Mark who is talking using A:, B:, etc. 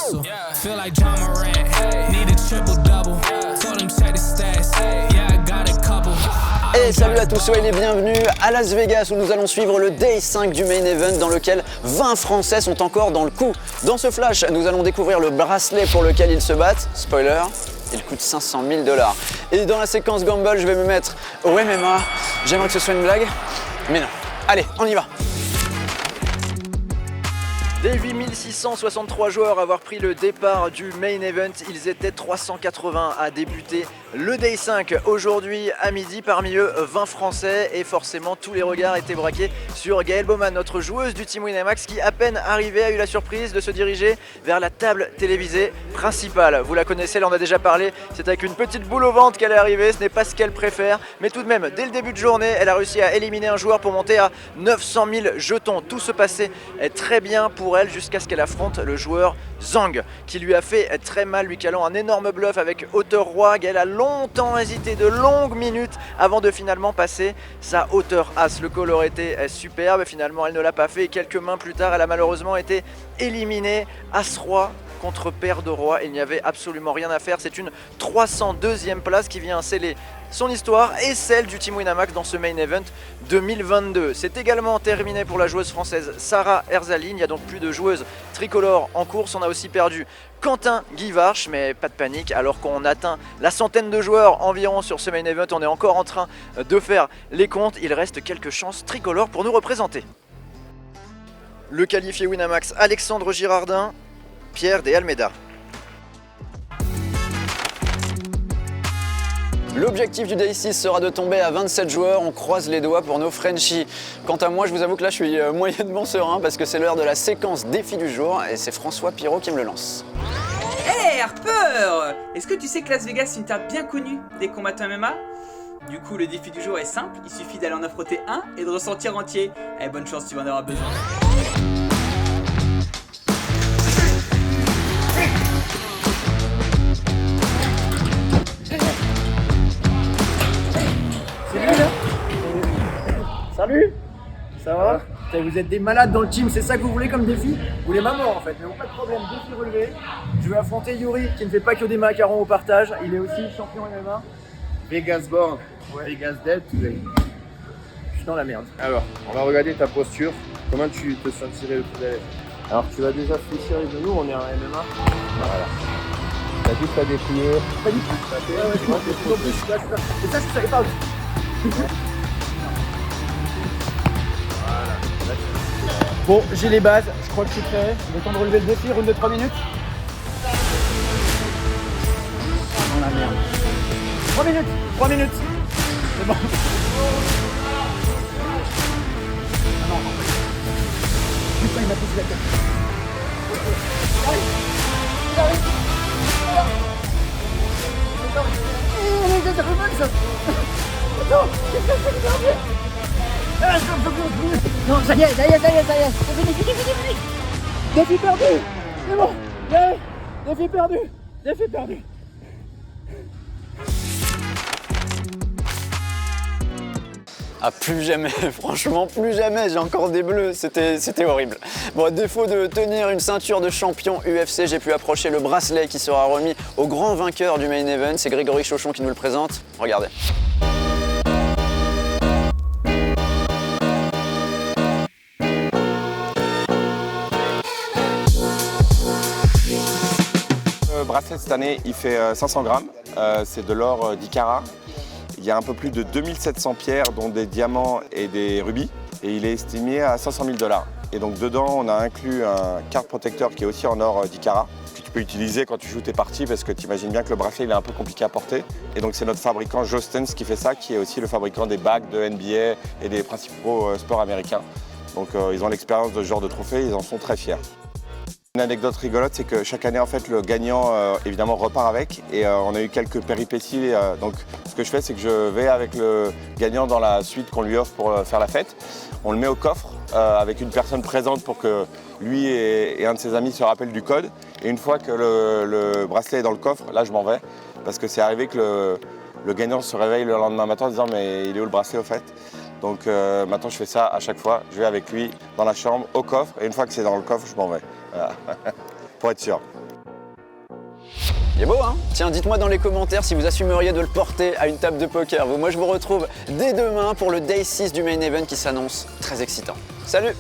A: hustle. Feel like John Morant. Need a triple double. Told him check the stats. Yeah, I got a couple.
B: Et salut à tous, soyez les bienvenus à Las Vegas où nous allons suivre le Day 5 du Main Event dans lequel 20 Français sont encore dans le coup. Dans ce flash, nous allons découvrir le bracelet pour lequel ils se battent. Spoiler, il coûte 500 000 $. Et dans la séquence Gamble, je vais me mettre au MMA. J'aimerais que ce soit une blague, mais non. Allez, on y va. Des 8663 joueurs à avoir pris le départ du Main Event, ils étaient 380 à débuter le Day 5 aujourd'hui à midi, parmi eux 20 Français et forcément tous les regards étaient braqués sur Gaëlle Bowman, notre joueuse du Team Winamax qui à peine arrivée a eu la surprise de se diriger vers la table télévisée principale. Vous la connaissez, elle en a déjà parlé, c'est avec une petite boule au ventre qu'elle est arrivée, ce n'est pas ce qu'elle préfère, mais tout de même dès le début de journée elle a réussi à éliminer un joueur pour monter à 900 000 jetons. Tout se passait très bien pour elle jusqu'à ce qu'elle affronte le joueur Zhang qui lui a fait très mal, lui calant un énorme bluff avec hauteur roi. Elle a longtemps hésité, de longues minutes avant de finalement passer sa hauteur as. Le call aurait été superbe, finalement elle ne l'a pas fait et quelques mains plus tard elle a malheureusement été éliminée. As-roi contre paire de roi, il n'y avait absolument rien à faire. C'est une 302e place qui vient sceller son histoire et celle du Team Winamax dans ce Main Event 2022. C'est également terminé pour la joueuse française Sarah Herzali. Il n'y a donc plus de joueuses tricolores en course. On a aussi perdu Quentin Guivarch, mais pas de panique, alors qu'on atteint la centaine de joueurs environ sur ce Main Event, on est encore en train de faire les comptes. Il reste quelques chances tricolores pour nous représenter. Le qualifié Winamax Alexandre Girardin, Pierre de Almeida. L'objectif du Day 6 sera de tomber à 27 joueurs, on croise les doigts pour nos Frenchies. Quant à moi, je vous avoue que là je suis moyennement serein parce que c'est l'heure de la séquence défi du jour et c'est François Pirot qui me le lance.
C: Hey Harper! Est-ce que tu sais que Las Vegas est une terre bien connue des combattants MMA? Du coup, le défi du jour est simple, il suffit d'aller en affronter un et de ressortir entier. Eh, bonne chance, tu vas en avoir besoin.
D: Salut. Ça va? Vous êtes des malades dans le team, c'est ça que vous voulez comme défi? Vous voulez ma mort en fait, mais bon, pas de problème, défi relevé. Je vais affronter Yuri qui ne fait pas que des macarons au partage, il est aussi champion MMA.
E: Vegas born,
D: Ouais.
E: Vegas dead today.
D: Je suis dans la merde.
E: Alors, on va regarder ta posture, comment tu te sentirais le plus à l'aise. Alors, tu vas déjà fléchir les genoux, on est en MMA. Voilà. T'as juste à déplier.
D: Pas du tout. Ouais, c'est moi, c'est tout en plus. Là, super. Et ça, je savais pas aussi. Bon, j'ai les bases, je crois que je suis prêt. Le temps de relever le défi, round de 3 minutes. Dans la merde. 3 minutes, 3 minutes. C'est bon. Ah non. Putain, il m'a poussé la tête. Il arrive. Ça fait mal ça. Attends, qu'est-ce que c'est que ça? Non, ça y est. C'est fini. Défi perdu. C'est bon. Défi perdu.
B: Ah, plus jamais, franchement plus jamais, j'ai encore des bleus, c'était horrible. Bon, à défaut de tenir une ceinture de champion UFC, j'ai pu approcher le bracelet qui sera remis au grand vainqueur du Main Event, c'est Grégory Chauchon qui nous le présente, regardez.
F: Le bracelet cette année, il fait 500 grammes, c'est de l'or 10 carats. Il y a un peu plus de 2700 pierres, dont des diamants et des rubis, et il est estimé à 500 000 $. Et donc dedans, on a inclus un card protecteur qui est aussi en or 10 carats, que tu peux utiliser quand tu joues tes parties, parce que tu imagines bien que le bracelet il est un peu compliqué à porter. Et donc c'est notre fabricant Jostens qui fait ça, qui est aussi le fabricant des bagues de NBA et des principaux sports américains. Donc ils ont l'expérience de ce genre de trophée, ils en sont très fiers. Une anecdote rigolote, c'est que chaque année, en fait, le gagnant, évidemment, repart avec. Et on a eu quelques péripéties. Donc, ce que je fais, c'est que je vais avec le gagnant dans la suite qu'on lui offre pour faire la fête. On le met au coffre avec une personne présente pour que lui et un de ses amis se rappellent du code. Et une fois que le bracelet est dans le coffre, là, je m'en vais. Parce que c'est arrivé que le gagnant se réveille le lendemain matin en disant « mais il est où le bracelet au fait ?» Donc maintenant, je fais ça à chaque fois. Je vais avec lui dans la chambre, au coffre. Et une fois que c'est dans le coffre, je m'en vais. Voilà. Pour être sûr.
B: Il est beau, hein? Tiens, dites-moi dans les commentaires si vous assumeriez de le porter à une table de poker. Moi, je vous retrouve dès demain pour le Day 6 du Main Event qui s'annonce très excitant. Salut!